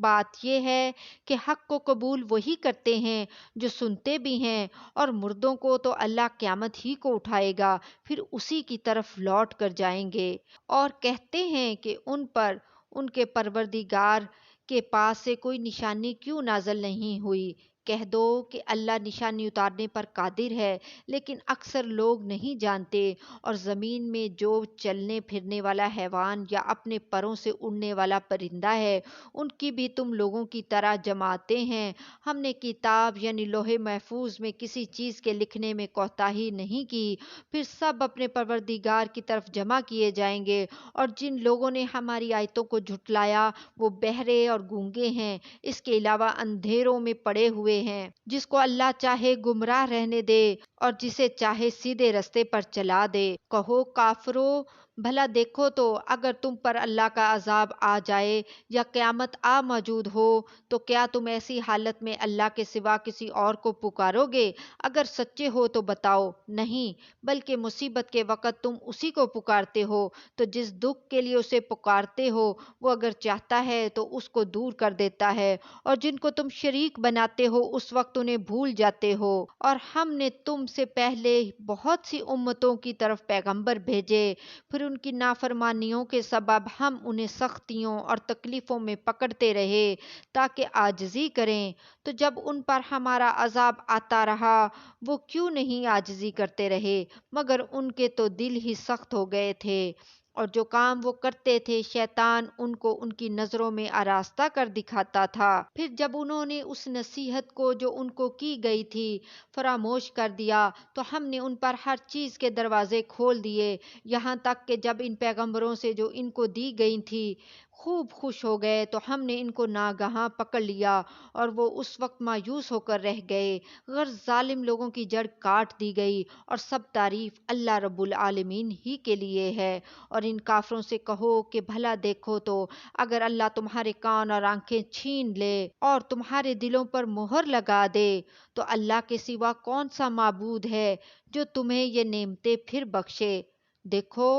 بات یہ ہے کہ حق کو قبول وہی کرتے ہیں جو سنتے بھی ہیں، اور مردوں کو تو اللہ قیامت ہی کو اٹھائے گا، پھر اسی کی طرف لوٹ کر جائیں گے۔ اور کہتے ہیں کہ ان پر ان کے پروردگار کے پاس سے کوئی نشانی کیوں نازل نہیں ہوئی؟ کہہ دو کہ اللہ نشانی اتارنے پر قادر ہے، لیکن اکثر لوگ نہیں جانتے۔ اور زمین میں جو چلنے پھرنے والا حیوان یا اپنے پروں سے اڑنے والا پرندہ ہے، ان کی بھی تم لوگوں کی طرح جماعتیں ہیں۔ ہم نے کتاب یعنی لوح محفوظ میں کسی چیز کے لکھنے میں کوتاہی نہیں کی، پھر سب اپنے پروردگار کی طرف جمع کیے جائیں گے۔ اور جن لوگوں نے ہماری آیتوں کو جھٹلایا وہ بہرے اور گونگے ہیں، اس کے علاوہ اندھیروں میں پڑے ہوئے ہیں۔ جس کو اللہ چاہے گمراہ رہنے دے اور جسے چاہے سیدھے رستے پر چلا دے۔ کہو کافرو، بھلا دیکھو تو اگر تم پر اللہ کا عذاب آ جائے یا قیامت آ موجود ہو تو کیا تم ایسی حالت میں اللہ کے سوا کسی اور کو پکارو گے؟ اگر سچے ہو تو بتاؤ، نہیں، بلکہ مصیبت کے وقت تم اسی کو پکارتے ہو، تو جس دکھ کے لیے اسے پکارتے ہو وہ اگر چاہتا ہے تو اس کو دور کر دیتا ہے، اور جن کو تم شریک بناتے ہو اس وقت انہیں بھول جاتے ہو۔ اور ہم نے تم سے پہلے بہت سی امتوں کی طرف پیغمبر بھیجے، پھر ان کی نافرمانیوں کے سبب ہم انہیں سختیوں اور تکلیفوں میں پکڑتے رہے تاکہ عاجزی کریں۔ تو جب ان پر ہمارا عذاب آتا رہا وہ کیوں نہیں عاجزی کرتے رہے، مگر ان کے تو دل ہی سخت ہو گئے تھے، اور جو کام وہ کرتے تھے شیطان ان کو ان کی نظروں میں آراستہ کر دکھاتا تھا۔ پھر جب انہوں نے اس نصیحت کو جو ان کو کی گئی تھی فراموش کر دیا تو ہم نے ان پر ہر چیز کے دروازے کھول دیے، یہاں تک کہ جب ان پیغمبروں سے جو ان کو دی گئی تھی خوب خوش ہو گئے تو ہم نے ان کو ناگہاں پکڑ لیا، اور وہ اس وقت مایوس ہو کر رہ گئے۔ غرض ظالم لوگوں کی جڑ کاٹ دی گئی، اور سب تعریف اللہ رب العالمین ہی کے لیے ہے۔ اور ان کافروں سے کہو کہ بھلا دیکھو تو اگر اللہ تمہارے کان اور آنکھیں چھین لے اور تمہارے دلوں پر مہر لگا دے تو اللہ کے سوا کون سا معبود ہے جو تمہیں یہ نعمتیں پھر بخشے؟ دیکھو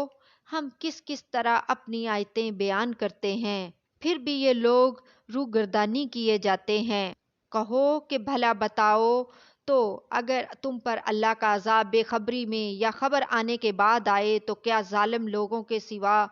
ہم کس کس طرح اپنی آیتیں بیان کرتے ہیں، پھر بھی یہ لوگ روگردانی کیے جاتے ہیں۔ کہو کہ بھلا بتاؤ تو اگر تم پر اللہ کا عذاب بے خبری میں یا خبر آنے کے بعد آئے تو کیا ظالم لوگوں کے سوا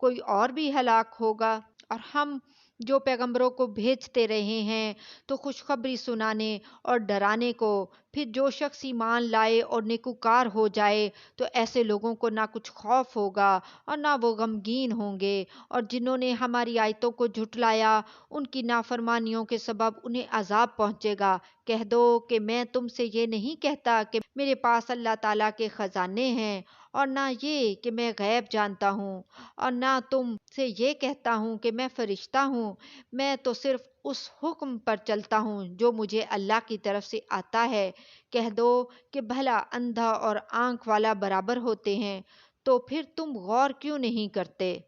کوئی اور بھی ہلاک ہوگا؟ اور ہم جو پیغمبروں کو بھیجتے رہے ہیں تو خوشخبری سنانے اور ڈرانے کو، پھر جو شخص ایمان لائے اور نیکوکار ہو جائے تو ایسے لوگوں کو نہ کچھ خوف ہوگا اور نہ وہ غمگین ہوں گے۔ اور جنہوں نے ہماری آیتوں کو جھٹلایا ان کی نافرمانیوں کے سبب انہیں عذاب پہنچے گا۔ کہہ دو کہ میں تم سے یہ نہیں کہتا کہ میرے پاس اللہ تعالیٰ کے خزانے ہیں، اور نہ یہ کہ میں غیب جانتا ہوں، اور نہ تم سے یہ کہتا ہوں کہ میں فرشتہ ہوں۔ میں تو صرف اس حکم پر چلتا ہوں جو مجھے اللہ کی طرف سے آتا ہے۔ کہہ دو کہ بھلا اندھا اور آنکھ والا برابر ہوتے ہیں؟ تو پھر تم غور کیوں نہیں کرتے؟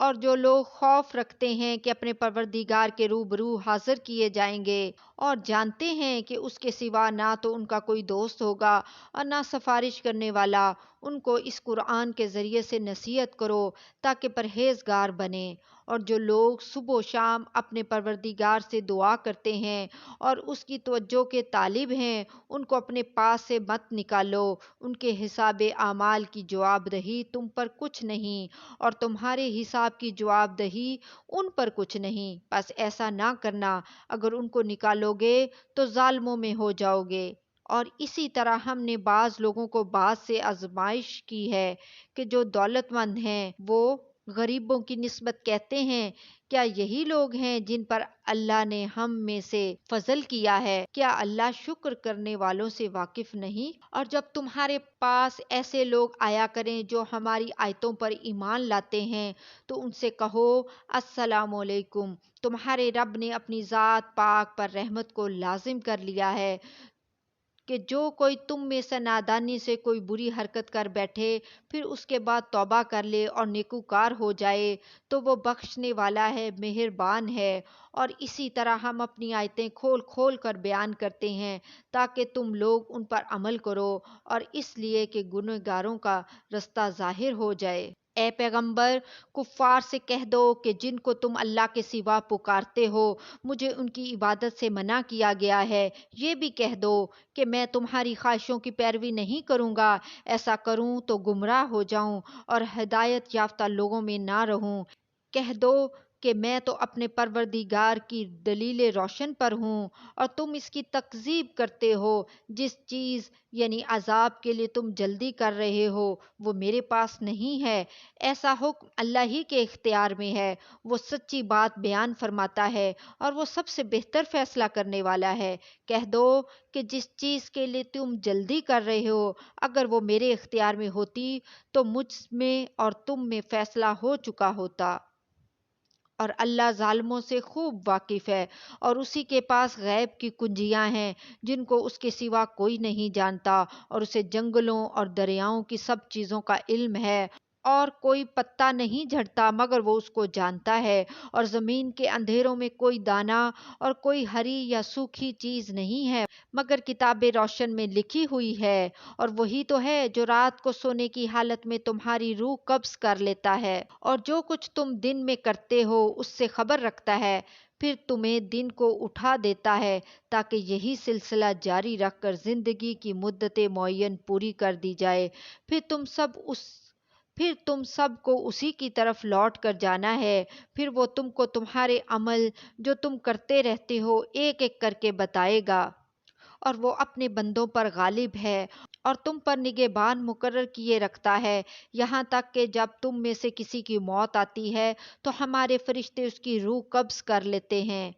اور جو لوگ خوف رکھتے ہیں کہ اپنے پروردگار کے روبرو حاضر کیے جائیں گے اور جانتے ہیں کہ اس کے سوا نہ تو ان کا کوئی دوست ہوگا اور نہ سفارش کرنے والا، ان کو اس قرآن کے ذریعے سے نصیحت کرو تاکہ پرہیزگار بنیں۔ اور جو لوگ صبح و شام اپنے پروردگار سے دعا کرتے ہیں اور اس کی توجہ کے طالب ہیں ان کو اپنے پاس سے مت نکالو، ان کے حساب اعمال کی جواب دہی تم پر کچھ نہیں، اور تمہارے حساب کی جواب دہی ان پر کچھ نہیں، بس ایسا نہ کرنا، اگر ان کو نکالو گے تو ظالموں میں ہو جاؤ گے۔ اور اسی طرح ہم نے بعض لوگوں کو بعض سے آزمائش کی ہے کہ جو دولت مند ہیں وہ غریبوں کی نسبت کہتے ہیں کیا یہی لوگ ہیں جن پر اللہ نے ہم میں سے فضل کیا ہے؟ کیا اللہ شکر کرنے والوں سے واقف نہیں؟ اور جب تمہارے پاس ایسے لوگ آیا کریں جو ہماری آیتوں پر ایمان لاتے ہیں تو ان سے کہو السلام علیکم، تمہارے رب نے اپنی ذات پاک پر رحمت کو لازم کر لیا ہے کہ جو کوئی تم میں سے نادانی سے کوئی بری حرکت کر بیٹھے پھر اس کے بعد توبہ کر لے اور نیکوکار ہو جائے تو وہ بخشنے والا ہے، مہربان ہے۔ اور اسی طرح ہم اپنی آیتیں کھول کھول کر بیان کرتے ہیں تاکہ تم لوگ ان پر عمل کرو، اور اس لیے کہ گنہگاروں کا رستہ ظاہر ہو جائے۔ اے پیغمبر، کفار سے کہہ دو کہ جن کو تم اللہ کے سوا پکارتے ہو مجھے ان کی عبادت سے منع کیا گیا ہے، یہ بھی کہہ دو کہ میں تمہاری خواہشوں کی پیروی نہیں کروں گا، ایسا کروں تو گمراہ ہو جاؤں اور ہدایت یافتہ لوگوں میں نہ رہوں۔ کہہ دو کہ میں تو اپنے پروردگار کی دلیل روشن پر ہوں اور تم اس کی تکذیب کرتے ہو۔ جس چیز یعنی عذاب کے لیے تم جلدی کر رہے ہو وہ میرے پاس نہیں ہے، ایسا حکم اللہ ہی کے اختیار میں ہے، وہ سچی بات بیان فرماتا ہے اور وہ سب سے بہتر فیصلہ کرنے والا ہے۔ کہہ دو کہ جس چیز کے لیے تم جلدی کر رہے ہو اگر وہ میرے اختیار میں ہوتی تو مجھ میں اور تم میں فیصلہ ہو چکا ہوتا، اور اللہ ظالموں سے خوب واقف ہے، اور اسی کے پاس غیب کی کنجیاں ہیں جن کو اس کے سوا کوئی نہیں جانتا، اور اسے جنگلوں اور دریاؤں کی سب چیزوں کا علم ہے، اور کوئی پتا نہیں جھڑتا مگر وہ اس کو جانتا ہے، اور زمین کے اندھیروں میں کوئی دانہ اور کوئی ہری یا سوکھی چیز نہیں ہے مگر کتاب روشن میں لکھی ہوئی ہے، اور وہی تو ہے جو رات کو سونے کی حالت میں تمہاری روح قبض کر لیتا ہے، اور جو کچھ تم دن میں کرتے ہو اس سے خبر رکھتا ہے، پھر تمہیں دن کو اٹھا دیتا ہے تاکہ یہی سلسلہ جاری رکھ کر زندگی کی مدت معین پوری کر دی جائے، پھر تم سب کو اسی کی طرف لوٹ کر جانا ہے، پھر وہ تم کو تمہارے عمل جو تم کرتے رہتے ہو ایک ایک کر کے بتائے گا، اور وہ اپنے بندوں پر غالب ہے اور تم پر نگہبان مقرر کیے رکھتا ہے، یہاں تک کہ جب تم میں سے کسی کی موت آتی ہے تو ہمارے فرشتے اس کی روح قبض کر لیتے ہیں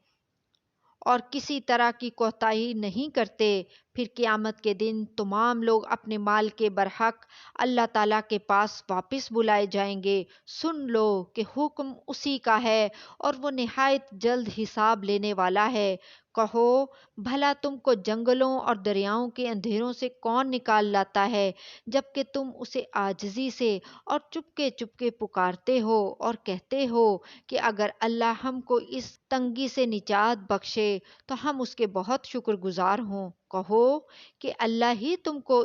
اور کسی طرح کی کوتاہی نہیں کرتے، پھر قیامت کے دن تمام لوگ اپنے مال کے برحق اللہ تعالیٰ کے پاس واپس بلائے جائیں گے۔ سن لو کہ حکم اسی کا ہے اور وہ نہایت جلد حساب لینے والا ہے۔ کہو بھلا تم کو جنگلوں اور دریاؤں کے اندھیروں سے کون نکال لاتا ہے جبکہ تم اسے عاجزی سے اور چپکے چپکے پکارتے ہو اور کہتے ہو کہ اگر اللہ ہم کو اس تنگی سے نجات بخشے تو ہم اس کے بہت شکر گزار ہوں۔ کہو کہ اللہ ہی تم کو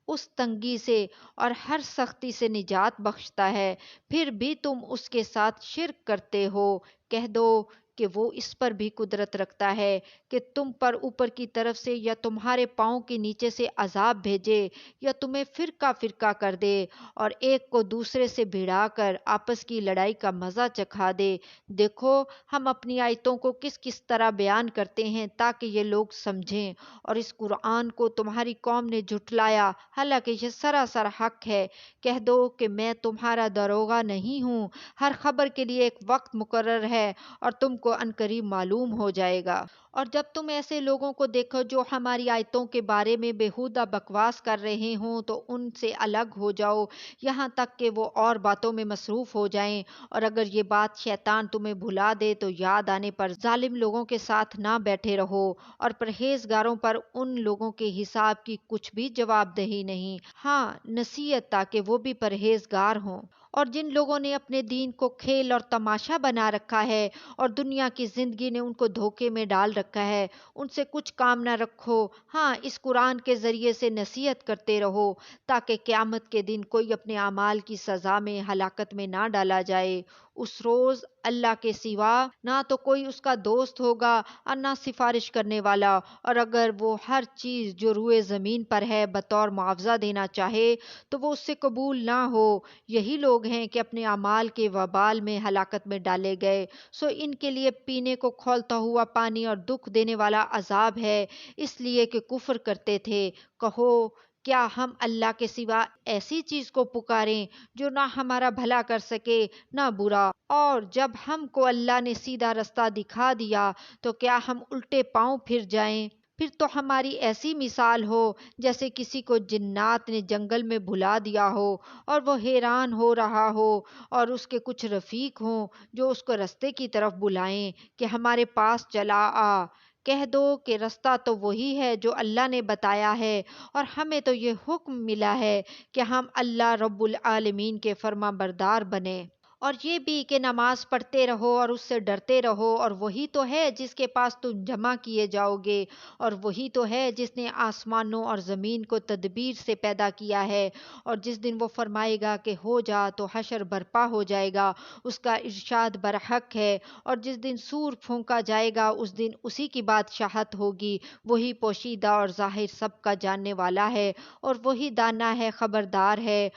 اس تنگی سے اور ہر سختی سے نجات بخشتا ہے، پھر بھی تم اس کے ساتھ شرک کرتے ہو۔ کہہ دو کہ وہ اس پر بھی قدرت رکھتا ہے کہ تم پر اوپر کی طرف سے یا تمہارے پاؤں کے نیچے سے عذاب بھیجے یا تمہیں فرقہ فرقہ کر دے اور ایک کو دوسرے سے بھڑا کر آپس کی لڑائی کا مزہ چکھا دے۔ دیکھو ہم اپنی آیتوں کو کس کس طرح بیان کرتے ہیں تاکہ یہ لوگ سمجھیں، اور اس قرآن کو تمہاری قوم نے جھٹلایا حالانکہ یہ سراسر حق ہے۔ کہہ دو کہ میں تمہارا داروغہ نہیں ہوں، ہر خبر کے لیے ایک وقت مقرر ہے اور تم کو عنقریب معلوم ہو جائے گا۔ اور جب تم ایسے لوگوں کو دیکھو جو ہماری آیتوں کے بارے میں بےہودہ بکواس کر رہے ہوں تو ان سے الگ ہو جاؤ یہاں تک کہ وہ اور باتوں میں مصروف ہو جائیں، اور اگر یہ بات شیطان تمہیں بھلا دے تو یاد آنے پر ظالم لوگوں کے ساتھ نہ بیٹھے رہو، اور پرہیزگاروں پر ان لوگوں کے حساب کی کچھ بھی جواب دہی نہیں، ہاں نصیحت تاکہ وہ بھی پرہیزگار ہوں۔ اور جن لوگوں نے اپنے دین کو کھیل اور تماشا بنا رکھا ہے اور دنیا کی زندگی نے ان کو دھوکے میں ڈال رکھا ہے، ان سے کچھ کام نہ رکھو، ہاں اس قرآن کے ذریعے سے نصیحت کرتے رہو تاکہ قیامت کے دن کوئی اپنے اعمال کی سزا میں ہلاکت میں نہ ڈالا جائے۔ اس روز اللہ کے سوا نہ تو کوئی اس کا دوست ہوگا اور نہ سفارش کرنے والا، اور اگر وہ ہر چیز جو روئے زمین پر ہے بطور معاوضہ دینا چاہے تو وہ اس سے قبول نہ ہو۔ یہی لوگ ہیں کہ اپنے اعمال کے وبال میں ہلاکت میں ڈالے گئے، سو ان کے لیے پینے کو کھولتا ہوا پانی اور دکھ دینے والا عذاب ہے، اس لیے کہ کفر کرتے تھے۔ کہو کیا ہم اللہ کے سوا ایسی چیز کو پکاریں جو نہ ہمارا بھلا کر سکے نہ برا، اور جب ہم کو اللہ نے سیدھا رستہ دکھا دیا تو کیا ہم الٹے پاؤں پھر جائیں؟ پھر تو ہماری ایسی مثال ہو جیسے کسی کو جنات نے جنگل میں بھلا دیا ہو اور وہ حیران ہو رہا ہو، اور اس کے کچھ رفیق ہوں جو اس کو رستے کی طرف بلائیں کہ ہمارے پاس چلا آ۔ کہہ دو کہ رستہ تو وہی ہے جو اللہ نے بتایا ہے، اور ہمیں تو یہ حکم ملا ہے کہ ہم اللہ رب العالمین کے فرما بردار بنیں۔ اور یہ بھی کہ نماز پڑھتے رہو اور اس سے ڈرتے رہو، اور وہی تو ہے جس کے پاس تم جمع کیے جاؤ گے، اور وہی تو ہے جس نے آسمانوں اور زمین کو تدبیر سے پیدا کیا ہے، اور جس دن وہ فرمائے گا کہ ہو جا تو حشر برپا ہو جائے گا، اس کا ارشاد برحق ہے، اور جس دن سور پھونکا جائے گا اس دن اسی کی بادشاہت ہوگی، وہی پوشیدہ اور ظاہر سب کا جاننے والا ہے، اور وہی دانا ہے، خبردار ہے،